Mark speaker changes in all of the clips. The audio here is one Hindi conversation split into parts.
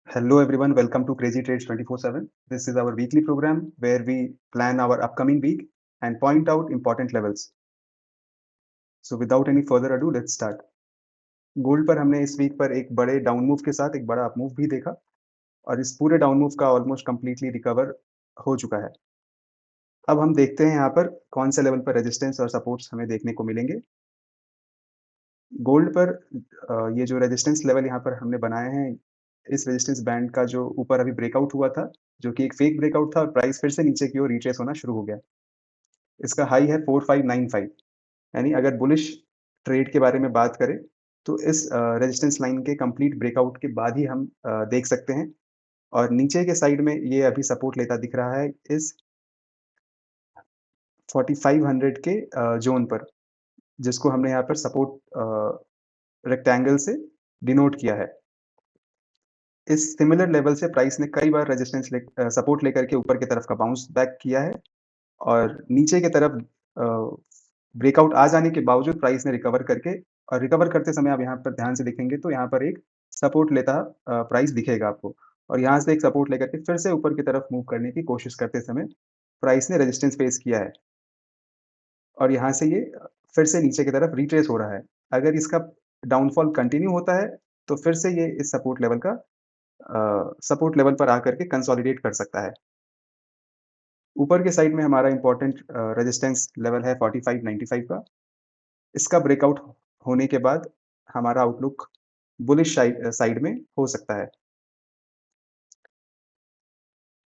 Speaker 1: Hello everyone, welcome to Crazy Trades 24/7. This is our weekly program where we plan our upcoming week and point out important levels. So without any further ado, let's start. Gold पर हमने इस वीक पर एक बड़े डाउन मूव के साथ एक बड़ा अप मूव भी देखा और इस पूरे डाउन मूव का ऑलमोस्ट कंप्लीटली रिकवर हो चुका है। अब हम देखते हैं यहाँ पर कौन से लेवल पर रेजिस्टेंस और सपोर्ट्स हमें देखने को मिलेंगे। गोल्ड पर ये जो रेजिस्टेंस लेवल यहाँ पर हमने बनाए हैं, इस रेजिस्टेंस बैंड का जो ऊपर अभी ब्रेकआउट हुआ था, जो कि एक फेक ब्रेकआउट था और प्राइस फिर से नीचे की ओर रिट्रेस होना शुरू हो गया। इसका हाई है 4595, यानी अगर बुलिश ट्रेड के बारे में बात करें, तो इस रेजिस्टेंस लाइन के कंप्लीट ब्रेकआउट के बाद ही हम देख सकते हैं और नीचे के साइड में ये अभी सपोर्ट लेता दिख रहा है इस 4500 के ज़ोन पर, जिसको हमने यहाँ पर सपोर्ट रेक्टेंगल से डिनोट किया है। इस सिमिलर लेवल से प्राइस ने कई बार सपोर्ट लेकर के ऊपर की तरफ का बाउंस बैक किया है और नीचे की तरफ ब्रेकआउट आ जाने के बावजूद प्राइस ने रिकवर करके और रिकवर करते समय आप यहाँ पर ध्यान से देखेंगे तो यहाँ पर एक सपोर्ट लेता प्राइस दिखेगा आपको और यहाँ से एक सपोर्ट लेकर के फिर से ऊपर की तरफ मूव करने की कोशिश करते समय प्राइस ने रेजिस्टेंस फेस किया है और यहाँ से ये फिर से नीचे की तरफ रिट्रेस हो रहा है। अगर इसका डाउनफॉल कंटिन्यू होता है, तो फिर से ये इस सपोर्ट लेवल पर आकर के कंसोलिडेट कर सकता है। ऊपर के साइड में हमारा इम्पोर्टेंट रेजिस्टेंस लेवल है 4595 का। इसका ब्रेकआउट होने के बाद हमारा आउटलुक बुलिश साइड में हो सकता है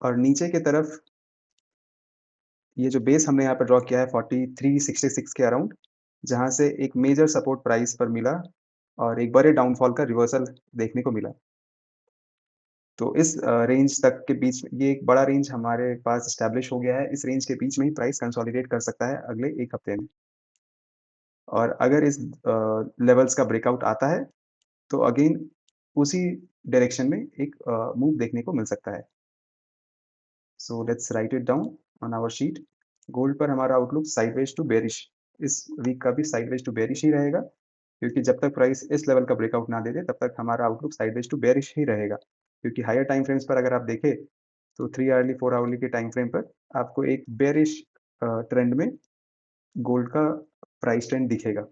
Speaker 1: और नीचे की तरफ ये जो बेस हमने यहाँ पर ड्रॉ किया है 4366 के अराउंड, जहाँ से एक मेजर सपोर्ट प्राइस पर मिला और एक बड़े डाउनफॉल का रिवर्सल देखने को मिला। तो इस रेंज तक के बीच ये एक बड़ा रेंज हमारे पास एस्टेब्लिश हो गया है। इस रेंज के बीच में ही प्राइस कंसोलिडेट कर सकता है अगले 1 हफ्ते में और अगर इस लेवल्स का ब्रेकआउट आता है, तो अगेन उसी डायरेक्शन में एक मूव देखने को मिल सकता है। So let's write it down on our sheet. Gold पर हमारा आउटलुक साइडवेज टू बेरिश, इस वीक का भी साइडवेज टू बेरिश ही रहेगा, क्योंकि जब तक प्राइस इस लेवल का ब्रेकआउट ना दे दे, तब तक हमारा आउटलुक साइडवेज टू बेरिश ही रहेगा। क्योंकि हायर टाइम फ्रेम्स पर अगर आप देखें, तो 3 आवर्ली, 4 आवर्ली के टाइम फ्रेम पर आपको एक बेरिश ट्रेंड में गोल्ड का प्राइस ट्रेंड दिखेगा।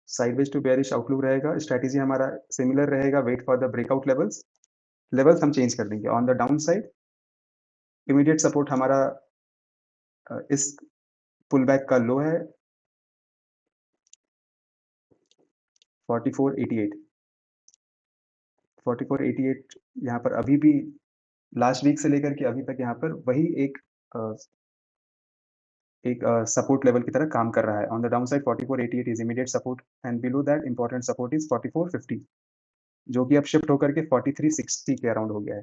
Speaker 1: साइडवेज टू बेयरिश आउटलुक रहेगा। स्ट्रैटेजी हमारा सिमिलर रहेगा, wait for the breakout levels. Levels हम चेंज कर देंगे। On the downside immediate support हमारा इस पुल बैक का लो है 4488। 4488 यहाँ पर अभी भी लास्ट वीक से लेकर के अभी तक यहाँ पर वही एक सपोर्ट लेवल की तरह काम कर रहा है। On the down side 4488 is immediate support and below that important support is 4450, जो कि अब शिफ्ट होकर के 4360 के अराउंड हो गया है।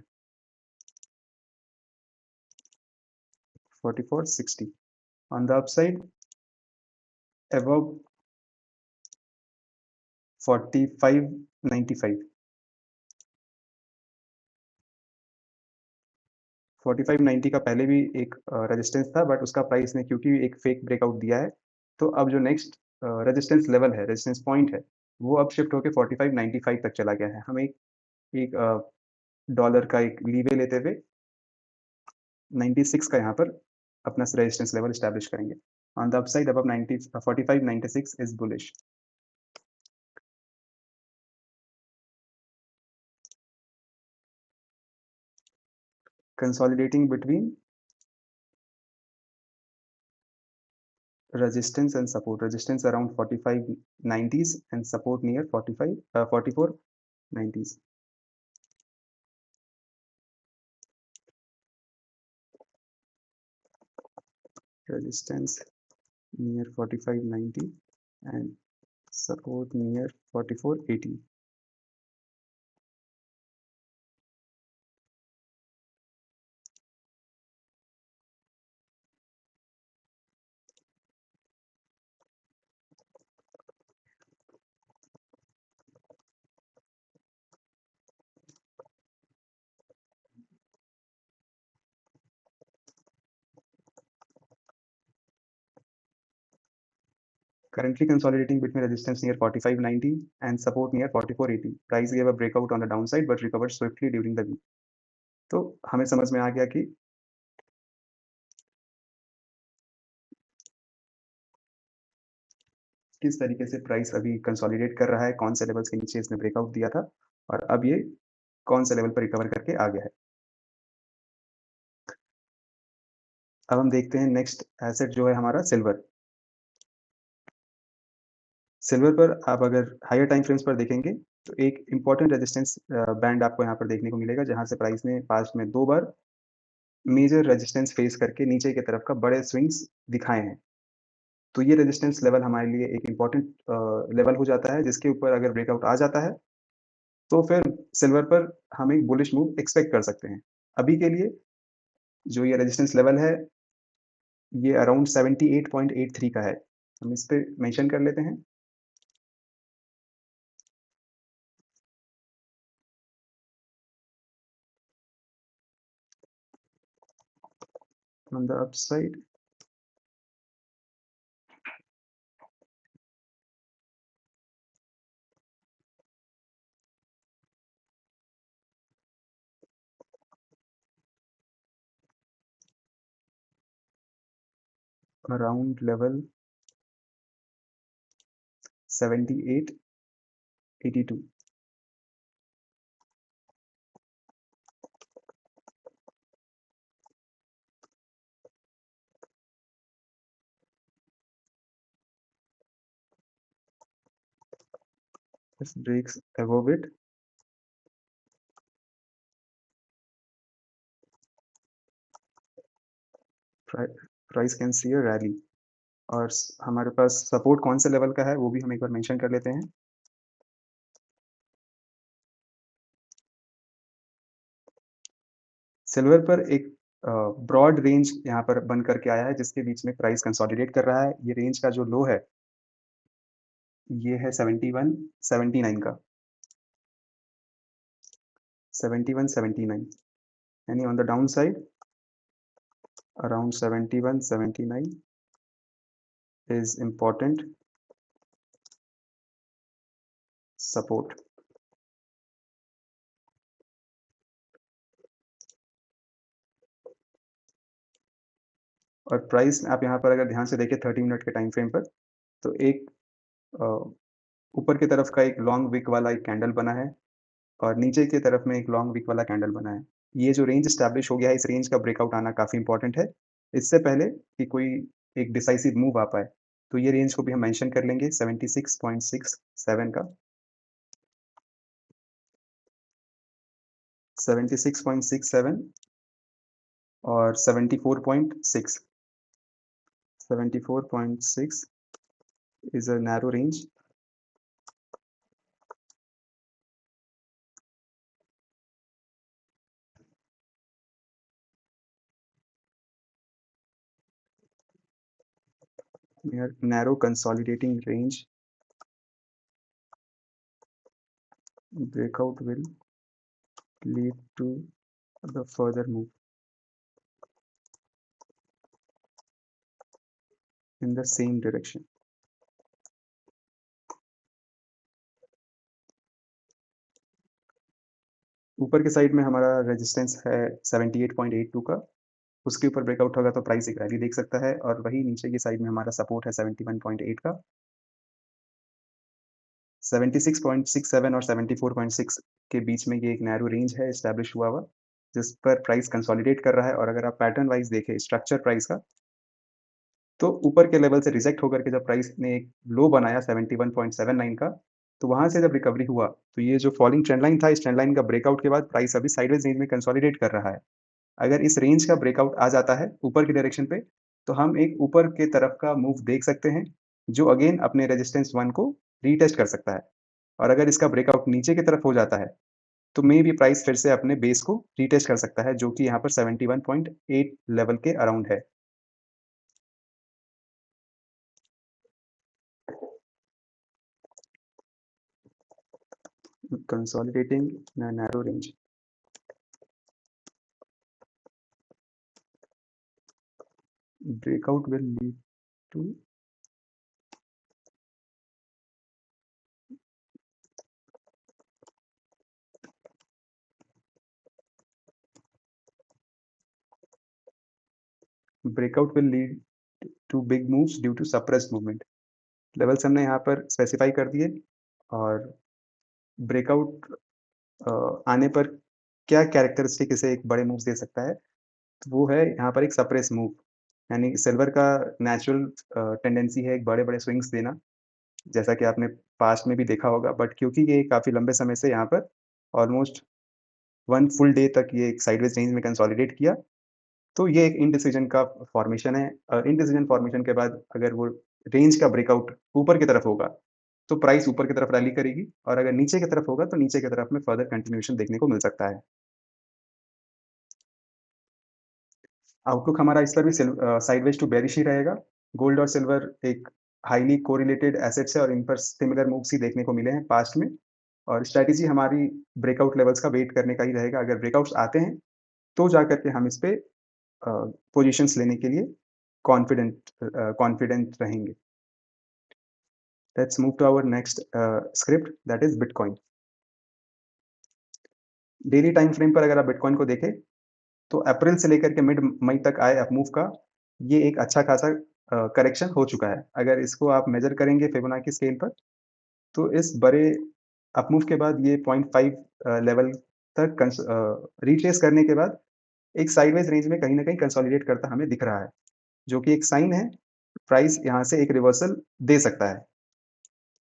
Speaker 1: 4460 on the upside above 4595। 4590 का पहले भी एक रेजिस्टेंस था, बट उसका प्राइस ने क्योंकि एक फेक ब्रेकआउट दिया है, तो अब जो नेक्स्ट रेजिस्टेंस लेवल है, रेजिस्टेंस पॉइंट है, वो अब शिफ्ट होके 4595 तक चला गया है। हम एक डॉलर का एक लीवे लेते हुए 96 का यहाँ पर अपना रेजिस्टेंस लेवल एस्टैब्लिश करेंगे। On the upside above 4596 is bullish. consolidating between resistance and support. Resistance around 4590s and support near 4490s. Resistance near 4590 and support near 4480. Currently consolidating between resistance near 4590 and support near 4480. Price gave a breakout on the downside but recovered swiftly during the week. तो हमें समझ में आ गया कि किस तरीके से प्राइस अभी कंसोलिडेट कर रहा है, कौन से लेवल्स के नीचे इसने ब्रेकआउट दिया था और अब ये कौन से लेवल पर रिकवर करके आ गया है। अब हम देखते हैं नेक्स्ट एसेट जो है हमारा सिल्वर। सिल्वर पर आप अगर हायर टाइम फ्रेम्स पर देखेंगे तो एक इम्पोर्टेंट रेजिस्टेंस बैंड आपको यहाँ पर देखने को मिलेगा, जहाँ से प्राइस ने पास्ट में 2 बार मेजर रेजिस्टेंस फेस करके नीचे की तरफ का बड़े स्विंग्स दिखाए हैं। तो ये रेजिस्टेंस लेवल हमारे लिए एक इम्पोर्टेंट लेवल हो जाता है, जिसके ऊपर अगर ब्रेकआउट आ जाता है, तो फिर सिल्वर पर हम एक बुलिश मूव एक्सपेक्ट कर सकते हैं। अभी के लिए जो ये रेजिस्टेंस लेवल है, ये अराउंड 78.83 का है। हम इस पे मेंशन कर लेते हैं। On the upside, around level 78.82. This breaks above it. Price can see a rally. और हमारे पास सपोर्ट कौन से लेवल का है वो भी हम एक बार मेंशन कर लेते हैं। सिल्वर पर एक ब्रॉड रेंज यहाँ पर बन करके आया है, जिसके बीच में प्राइस कंसोलिडेट कर रहा है। ये रेंज का जो लो है, ये है 71.79 का, 71.79, यानी on the down side around 71.79 is important support. और प्राइस आप यहाँ पर अगर ध्यान से देखें 30 मिनट के टाइम फ्रेम पर, तो एक ऊपर की तरफ का एक लॉन्ग विक वाला एक कैंडल बना है और नीचे की तरफ में एक लॉन्ग विक वाला कैंडल बना है। ये जो रेंज एस्टैब्लिश हो गया है, इस रेंज का ब्रेकआउट आना काफ़ी इंपॉर्टेंट है। इससे पहले कि कोई एक डिसाइसिव मूव आ पाए, तो ये रेंज को भी हम मेंशन कर लेंगे 76.67 का। 76.67 और 74.6। 74.6 is a narrow range. Narrow consolidating range. Breakout will lead to the further move in the same direction. ऊपर के साइड में हमारा रेजिस्टेंस है 78.82 का, उसके ऊपर ब्रेकआउट होगा तो प्राइस एक रैली देख सकता है, और वही नीचे की साइड में हमारा सपोर्ट है 71.8 का। 76.67 और 74.6 के बीच में ये एक नैरो रेंज है एस्टैब्लिश हुआ हुआ, जिस पर प्राइस कंसोलिडेट कर रहा है। और अगर आप पैटर्न वाइज देखें स्ट्रक्चर प्राइस का, तो ऊपर के लेवल से रिजेक्ट होकर के जब प्राइस ने एक लो बनाया 71.79 का, तो वहाँ से जब रिकवरी हुआ, तो ये जो फॉलिंग ट्रेंड लाइन था, इस ट्रेंड लाइन का ब्रेकआउट के बाद प्राइस अभी साइडवेज रेंज में कंसोलिडेट कर रहा है। अगर इस रेंज का ब्रेकआउट आ जाता है ऊपर की डायरेक्शन पे, तो हम एक ऊपर के तरफ का मूव देख सकते हैं, जो अगेन अपने रेजिस्टेंस 1 को रीटेस्ट कर सकता है। और अगर इसका ब्रेकआउट नीचे की तरफ हो जाता है, तो मे बी प्राइस फिर से अपने बेस को रीटेस्ट कर सकता है, जो कि यहाँ पर 71.8 लेवल के अराउंड है। Consolidating in a narrow range. Breakout will lead to breakout will lead to big moves due to suppressed movement. Levels हमने यहाँ पर स्पेसिफाई कर दिए और ब्रेकआउट आने पर क्या कैरेक्टरिस्टिक इसे एक बड़े मूव्स दे सकता है, तो वो है यहाँ पर एक सप्रेस मूव। यानी सिल्वर का नेचुरल टेंडेंसी है एक बड़े-बड़े स्विंग्स देना, जैसा कि आपने पास्ट में भी देखा होगा। बट क्योंकि ये काफ़ी लंबे समय से यहाँ पर ऑलमोस्ट 1 फुल डे तक ये एक साइडवेज रेंज में कंसोलिडेट किया, तो ये एक इंडिसीजन का फॉर्मेशन है। इंडिसीजन फॉर्मेशन के बाद अगर वो रेंज का ब्रेकआउट ऊपर की तरफ होगा, तो प्राइस ऊपर की तरफ रैली करेगी और अगर नीचे की तरफ होगा, तो नीचे की तरफ में फर्दर कंटिन्यूएशन देखने को मिल सकता है। आउटलुक हमारा इस पर भी साइडवेज टू बेयरिश ही रहेगा। गोल्ड और सिल्वर एक हाइली कोरिलेटेड एसेट्स है और इन पर सिमिलर मूव्स ही देखने को मिले हैं पास्ट में। और स्ट्रैटेजी हमारी ब्रेकआउट लेवल्स का वेट करने का ही रहेगा। अगर ब्रेकआउट्स आते हैं, तो जाकर के हम इस पे पोजीशंस लेने के लिए कॉन्फिडेंट रहेंगे। Let's move to our next script that is Bitcoin. Daily time frame पर अगर आप बिटकॉइन को देखें, तो अप्रैल से लेकर के मिड मई तक आए अपमूव का ये एक अच्छा खासा करेक्शन हो चुका है। अगर इसको आप मेज़र करेंगे फिबोनाची स्केल पर, तो इस बड़े अपमूव के बाद ये 0.5 लेवल तक रिट्रेस करने के बाद एक साइडवेज रेंज में कहीं न कहीं कंसोलिडेट करता हमें दिख रहा है, जो कि एक साइन है, प्राइस यहाँ से एक रिवर्सल दे सकता है।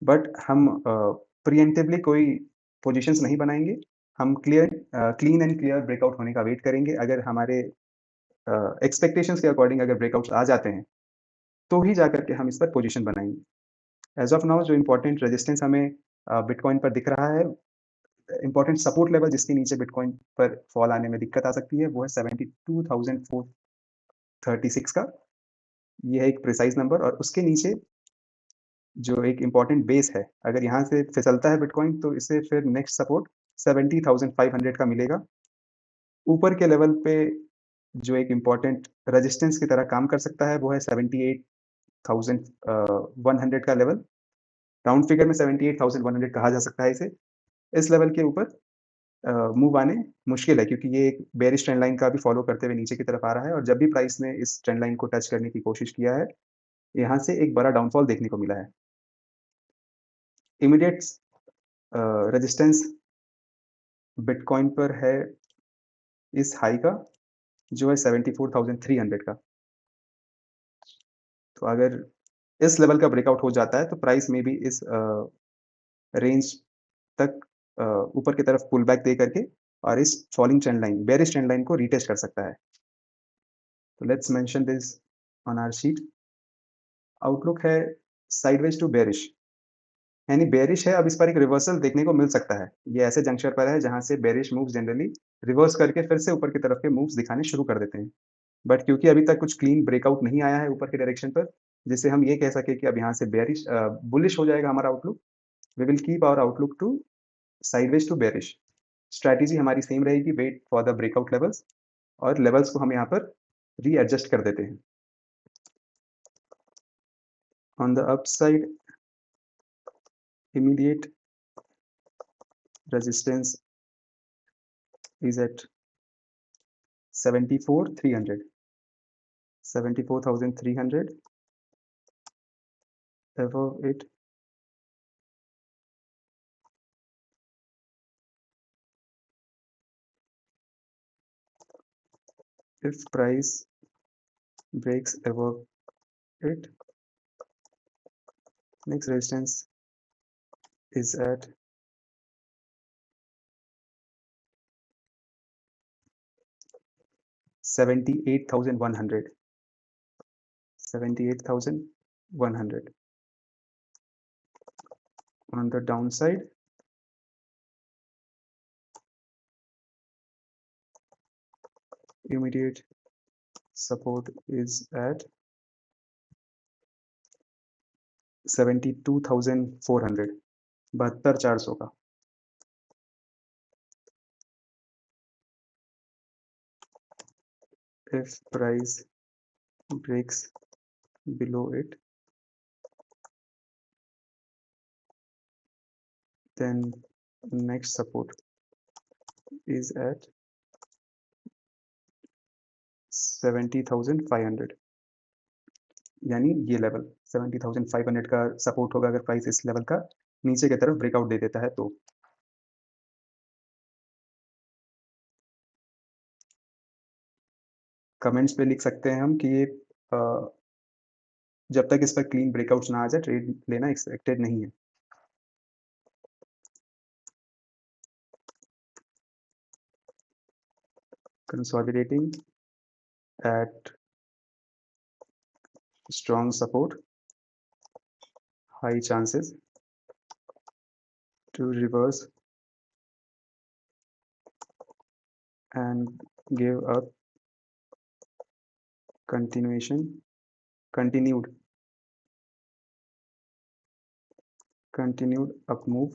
Speaker 1: बट हम प्रीएम्प्टिवली कोई पोज़ीशंस नहीं बनाएँगे। हम क्लीन एंड क्लियर ब्रेकआउट होने का वेट करेंगे। अगर हमारे एक्सपेक्टेशंस के अकॉर्डिंग अगर ब्रेकआउट्स आ जाते हैं, तो ही जाकर के हम इस पर पोज़ीशन बनाएँगे। एज़ ऑफ नाउ जो इम्पोर्टेंट रेजिस्टेंस हमें बिटकॉइन पर दिख रहा है, इम्पोर्टेंट सपोर्ट लेवल जिसके नीचे बिटकॉइन पर फॉल आने में दिक्कत आ सकती है, वो है 72,436 का। ये है एक प्रिसाइज़ नंबर और उसके नीचे जो एक इम्पोर्टेंट बेस है, अगर यहाँ से फिसलता है बिटकॉइन तो इसे फिर नेक्स्ट सपोर्ट 70,500 का मिलेगा। ऊपर के लेवल पे जो एक इम्पोर्टेंट रेजिस्टेंस की तरह काम कर सकता है, वो है 78,100 का लेवल। राउंड फिगर में 78,100 कहा जा सकता है इसे। इस लेवल के ऊपर मूव आने मुश्किल है क्योंकि ये एक बेयरिश ट्रेंड लाइन का भी फॉलो करते हुए नीचे की तरफ आ रहा है और जब भी प्राइस ने इस ट्रेंड लाइन को टच करने की कोशिश किया है, यहाँ से एक बड़ा डाउनफॉल देखने को मिला है। इमीडिएट रेजिस्टेंस बिटकॉइन पर है इस हाई का, जो है 74,300 का। तो अगर इस लेवल का ब्रेकआउट हो जाता है, तो प्राइस में भी इस रेंज तक ऊपर की तरफ पुल बैक दे करके और इस falling trend line, bearish trend line को रीटेस्ट कर सकता है। तो let's mention this on our sheet. Outlook है साइडवेज टू बेयरिश, यानी बेयरिश है, अब इस पर एक रिवर्सल देखने को मिल सकता है। ये ऐसे जंक्शन पर है जहाँ से बेयरिश मूव्स जनरली रिवर्स करके फिर से ऊपर की तरफ के मूव्स दिखाने शुरू कर देते हैं। बट क्योंकि अभी तक कुछ क्लीन ब्रेकआउट नहीं आया है ऊपर के डायरेक्शन पर, जिससे हम ये कह सकें कि अब यहाँ से बुलिश हो जाएगा हमारा outlook. We will keep our outlook to sideways to bearish. Strategy हमारी सेम रहेगी, wait for the breakout levels और लेवल्स को हम यहाँ पर रीएडजस्ट कर देते हैं। On the upside, immediate resistance is at 74,300, 74,300. Above it, if price breaks above it, next resistance is at 78,100, 78,100. On the downside, immediate support is at 72,400, 72,400 का। If price breaks below it, then next support is at 70,500 यानी ये लेवल 70,500 का सपोर्ट होगा अगर प्राइस इस लेवल का नीचे की तरफ ब्रेकआउट दे देता है तो। कमेंट्स पे लिख सकते हैं हम कि ये जब तक इस पर क्लीन ब्रेकआउट्स ना आ जाए ट्रेड लेना एक्सपेक्टेड नहीं है। Consolidating at strong support, high chances to reverse and give a continued up move.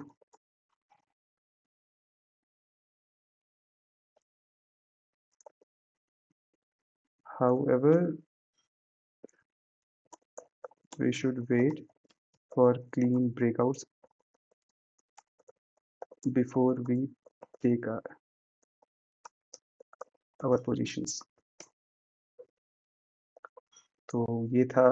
Speaker 1: However, we should wait for clean breakouts before we take our positions. तो ये था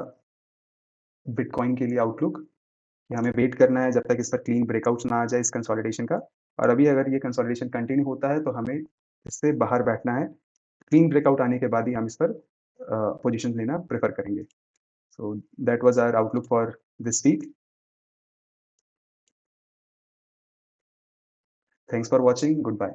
Speaker 1: बिटकॉइन के लिए आउटलुक कि हमें वेट करना है जब तक इस पर क्लीन ब्रेकआउट्स ना आ जाए इस कंसोलिडेशन का, और अभी अगर ये कंसोलिडेशन कंटिन्यू होता है तो हमें इससे बाहर बैठना है। क्लीन ब्रेकआउट आने के बाद ही हम इस पर पोजीशन लेना प्रेफर करेंगे। So that was our outlook for this week. Thanks for watching, good bye.